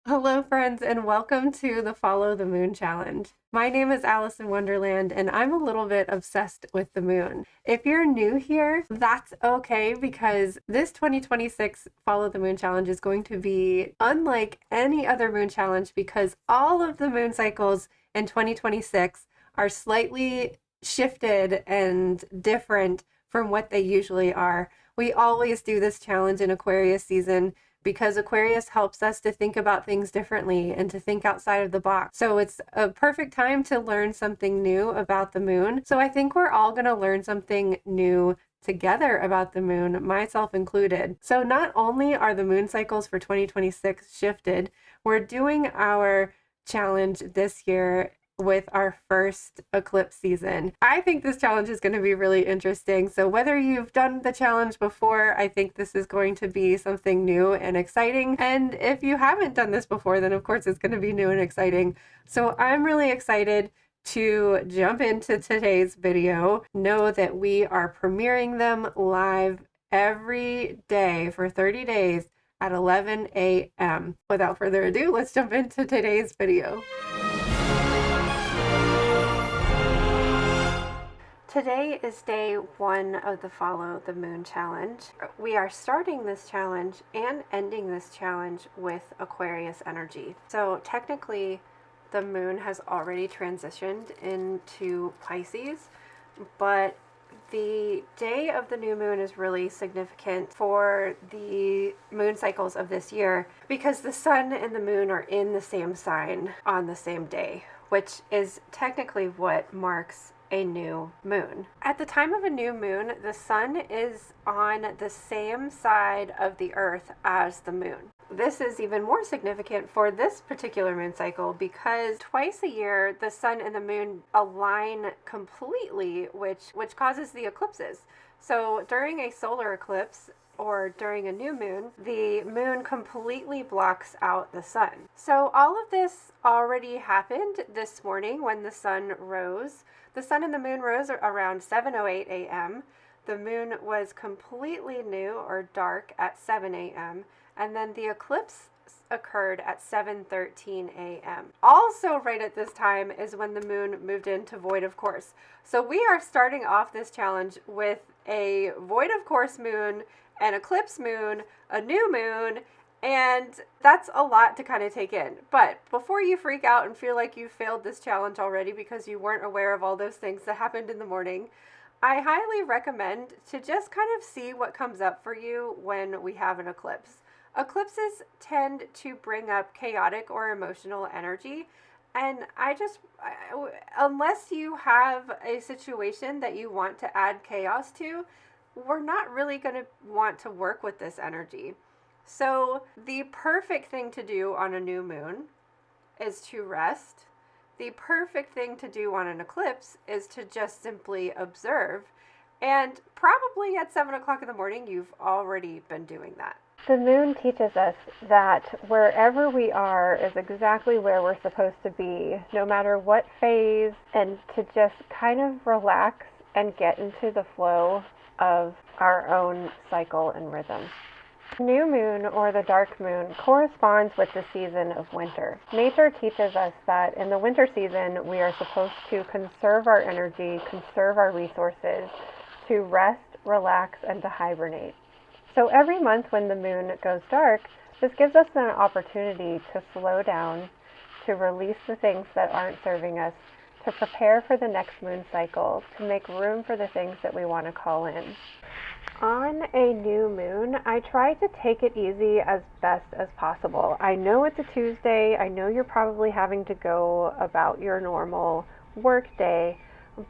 Hello, friends, and welcome to the Follow the Moon Challenge. My name is Alice in Wonderland, and I'm a little bit obsessed with the moon. If you're new here, that's okay because this 2026 Follow the Moon Challenge is going to be unlike any other moon challenge because all of the moon cycles in 2026 are slightly shifted and different from what they usually are. We always do this challenge in Aquarius season because Aquarius helps us to think about things differently and to think outside of the box. So it's a perfect time to learn something new about the moon. So I think we're all going to learn something new together about the moon, myself included. So not only are the moon cycles for 2026 shifted, we're doing our challenge this year with our first eclipse season. I think this challenge is going to be really interesting. So whether you've done the challenge before, I think this is going to be something new and exciting. And if you haven't done this before, then of course it's going to be new and exciting. So I'm really excited to jump into today's video. Know that we are premiering them live every day for 30 days at 11 a.m. Without further ado, let's jump into today's video. Today is day one of the Follow the Moon Challenge. We are starting this challenge and ending this challenge with Aquarius energy. So technically, the moon has already transitioned into Pisces, but the day of the new moon is really significant for the moon cycles of this year because the sun and the moon are in the same sign on the same day, which is technically what marks a new moon. At the time of a new moon, the sun is on the same side of the earth as the moon. This is even more significant for this particular moon cycle because twice a year the sun and the moon align completely, which causes the eclipses. So during a solar eclipse or during a new moon, the moon completely blocks out the sun. So all of this already happened this morning when the sun rose. The sun and the moon rose around 7:08 a.m. The moon was completely new or dark at 7 a.m. and then the eclipse occurred at 7:13 a.m. Also right at this time is when the moon moved into void of course. So we are starting off this challenge with a void of course moon, an eclipse moon, a new moon, and that's a lot to kind of take in. But before you freak out and feel like you failed this challenge already because you weren't aware of all those things that happened in the morning, I highly recommend to just kind of see what comes up for you when we have an eclipse. Eclipses tend to bring up chaotic or emotional energy. And unless you have a situation that you want to add chaos to, we're not really going to want to work with this energy. So the perfect thing to do on a new moon is to rest. The perfect thing to do on an eclipse is to just simply observe. And probably at 7 o'clock in the morning, you've already been doing that. The moon teaches us that wherever we are is exactly where we're supposed to be, no matter what phase, and to just kind of relax and get into the flow of our own cycle and rhythm. New moon, or the dark moon, corresponds with the season of winter. Nature teaches us that in the winter season, we are supposed to conserve our energy, conserve our resources, to rest, relax, and to hibernate. So every month when the moon goes dark, this gives us an opportunity to slow down, to release the things that aren't serving us, to prepare for the next moon cycle, to make room for the things that we want to call in. On a new moon, I try to take it easy as best as possible. I know it's a Tuesday. I know you're probably having to go about your normal work day,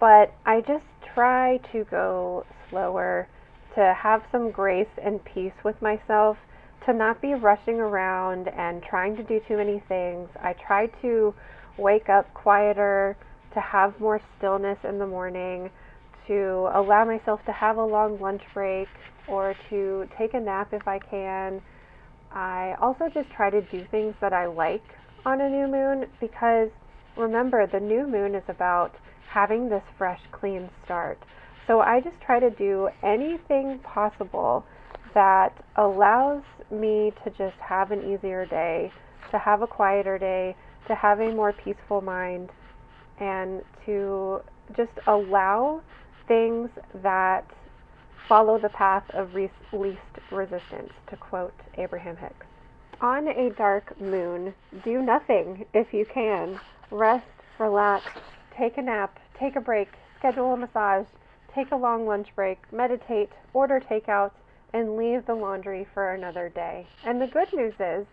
but I just try to go slower, to have some grace and peace with myself, to not be rushing around and trying to do too many things. I try to wake up quieter, to have more stillness in the morning, to allow myself to have a long lunch break or to take a nap if I can. I also just try to do things that I like on a new moon because remember, the new moon is about having this fresh, clean start. So I just try to do anything possible that allows me to just have an easier day, to have a quieter day, to have a more peaceful mind, and to just allow things that follow the path of least resistance, to quote Abraham Hicks. On a dark moon, do nothing if you can. Rest, relax, take a nap, take a break, schedule a massage, take a long lunch break, meditate, order takeout, and leave the laundry for another day. And the good news is,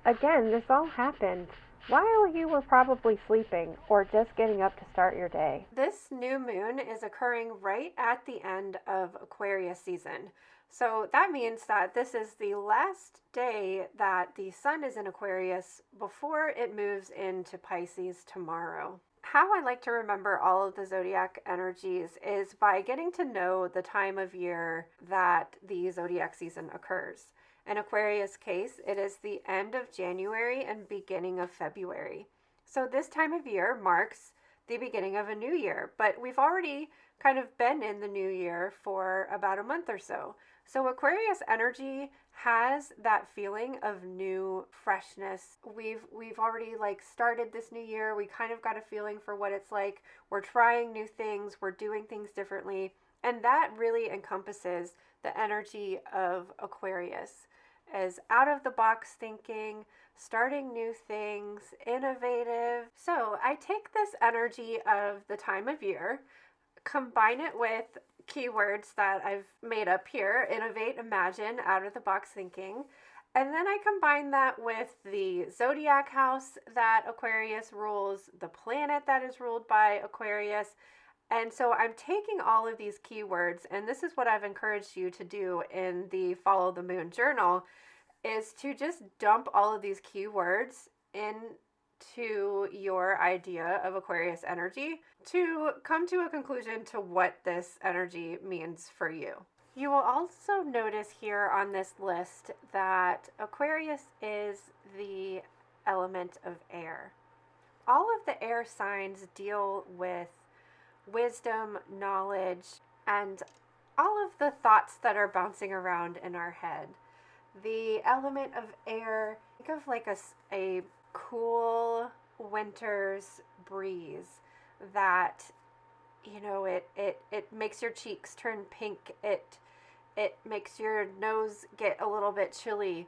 again, this all happened while you were probably sleeping or just getting up to start your day. This new moon is occurring right at the end of Aquarius season. So that means that this is the last day that the sun is in Aquarius before it moves into Pisces tomorrow. How I like to remember all of the zodiac energies is by getting to know the time of year that the zodiac season occurs. In Aquarius' case, it is the end of January and beginning of February. So this time of year marks the beginning of a new year, but we've already kind of been in the new year for about a month or so. So Aquarius energy has that feeling of new freshness. We've already started this new year. We kind of got a feeling for what it's like. We're trying new things. We're doing things differently. And that really encompasses the energy of Aquarius as out of the box thinking, starting new things, innovative. So I take this energy of the time of year, combine it with keywords that I've made up here: innovate, imagine, out of the box thinking. And then I combine that with the zodiac house that Aquarius rules, the planet that is ruled by Aquarius. And so I'm taking all of these keywords, and this is what I've encouraged you to do in the Follow the Moon journal, is to just dump all of these keywords into your idea of Aquarius energy to come to a conclusion to what this energy means for you. You will also notice here on this list that Aquarius is the element of air. All of the air signs deal with wisdom, knowledge, and all of the thoughts that are bouncing around in our head. The element of air, think of like a cool winter's breeze that, it makes your cheeks turn pink. It makes your nose get a little bit chilly,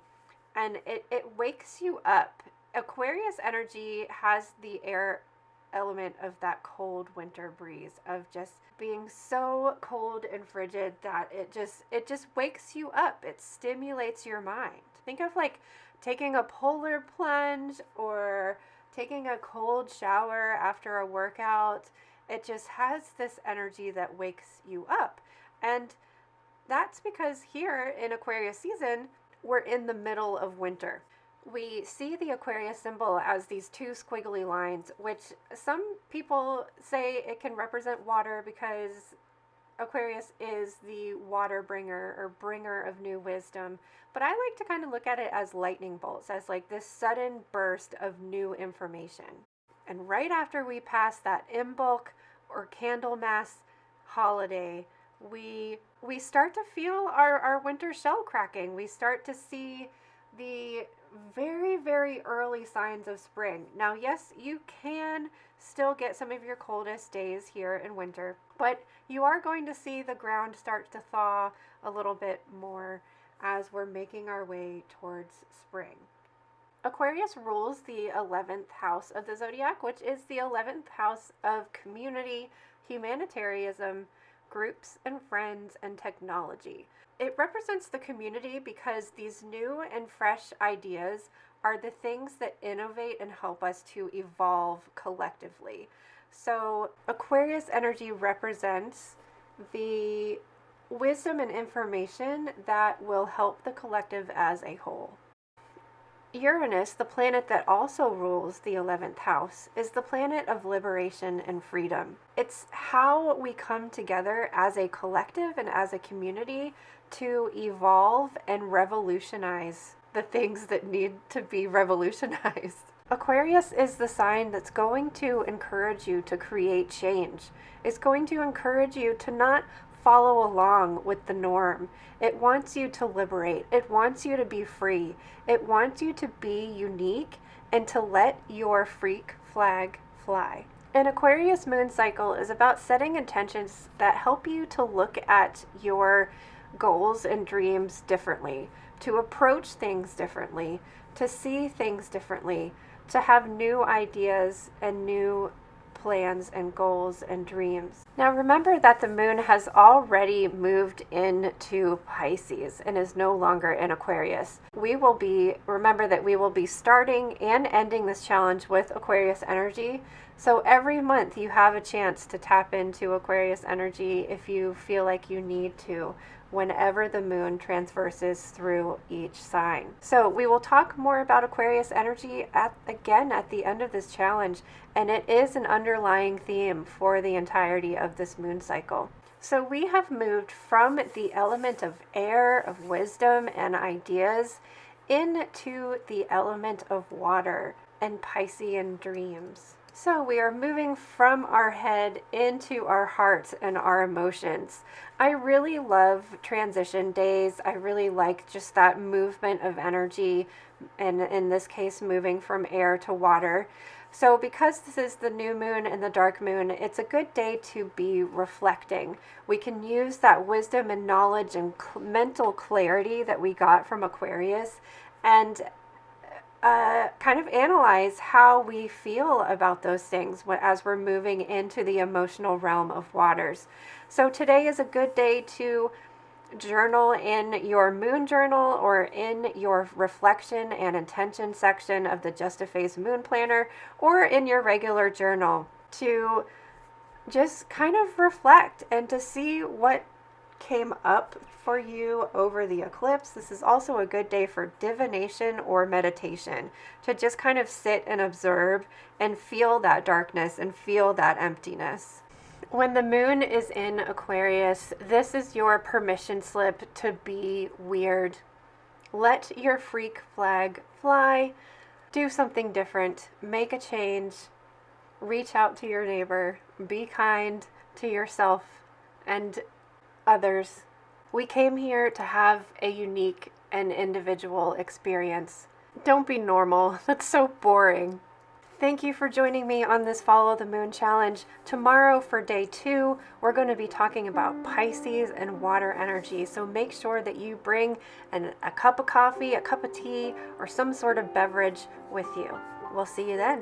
and it wakes you up. Aquarius energy has the air element of that cold winter breeze, of just being so cold and frigid that it just wakes you up. It stimulates your mind. Think of like taking a polar plunge or taking a cold shower after a workout. It just has this energy that wakes you up. And that's because here in Aquarius season, we're in the middle of winter. We see the Aquarius symbol as these two squiggly lines, which some people say it can represent water because Aquarius is the water bringer or bringer of new wisdom. But I like to kind of look at it as lightning bolts, as like this sudden burst of new information. And right after we pass that Imbolc or Candlemas holiday, we start to feel our winter shell cracking. We start to see the very, very early signs of spring. Now, yes, you can still get some of your coldest days here in winter, but you are going to see the ground start to thaw a little bit more as we're making our way towards spring. Aquarius rules the 11th house of the zodiac, which is the 11th house of community, humanitarianism, groups and friends, and technology. It represents the community because these new and fresh ideas are the things that innovate and help us to evolve collectively. So Aquarius energy represents the wisdom and information that will help the collective as a whole. Uranus, the planet that also rules the 11th house, is the planet of liberation and freedom. It's how we come together as a collective and as a community to evolve and revolutionize the things that need to be revolutionized. Aquarius is the sign that's going to encourage you to create change. It's going to encourage you to not follow along with the norm. It wants you to liberate. It wants you to be free. It wants you to be unique and to let your freak flag fly. An Aquarius moon cycle is about setting intentions that help you to look at your goals and dreams differently, to approach things differently, to see things differently, to have new ideas and new plans and goals and dreams. Now remember that the moon has already moved into Pisces and is no longer in Aquarius. Remember that we will be starting and ending this challenge with Aquarius energy. So every month you have a chance to tap into Aquarius energy if you feel like you need to, whenever the moon transverses through each sign. So we will talk more about Aquarius energy again at the end of this challenge, and it is an underlying theme for the entirety of this moon cycle. So we have moved from the element of air, of wisdom and ideas, into the element of water and Piscean dreams. So we are moving from our head into our hearts and our emotions. I really love transition days. I really like just that movement of energy, and in this case, moving from air to water. So because this is the new moon and the dark moon, it's a good day to be reflecting. We can use that wisdom and knowledge and mental clarity that we got from Aquarius and kind of analyze how we feel about those things as we're moving into the emotional realm of waters. So today is a good day to journal in your moon journal or in your reflection and intention section of the Just a Phase Moon Planner, or in your regular journal, to just kind of reflect and to see what came up for you over the eclipse. This is also a good day for divination or meditation, to just kind of sit and observe and feel that darkness and feel that emptiness. When the moon is in Aquarius, this is your permission slip to be weird. Let your freak flag fly. Do something different. Make a change. Reach out to your neighbor. Be kind to yourself and others. We came here to have a unique and individual experience. Don't be normal. That's so boring. Thank you for joining me on this Follow the Moon challenge. Tomorrow for day 2, we're going to be talking about Pisces and water energy. So make sure that you bring a cup of coffee, a cup of tea, or some sort of beverage with you. We'll see you then.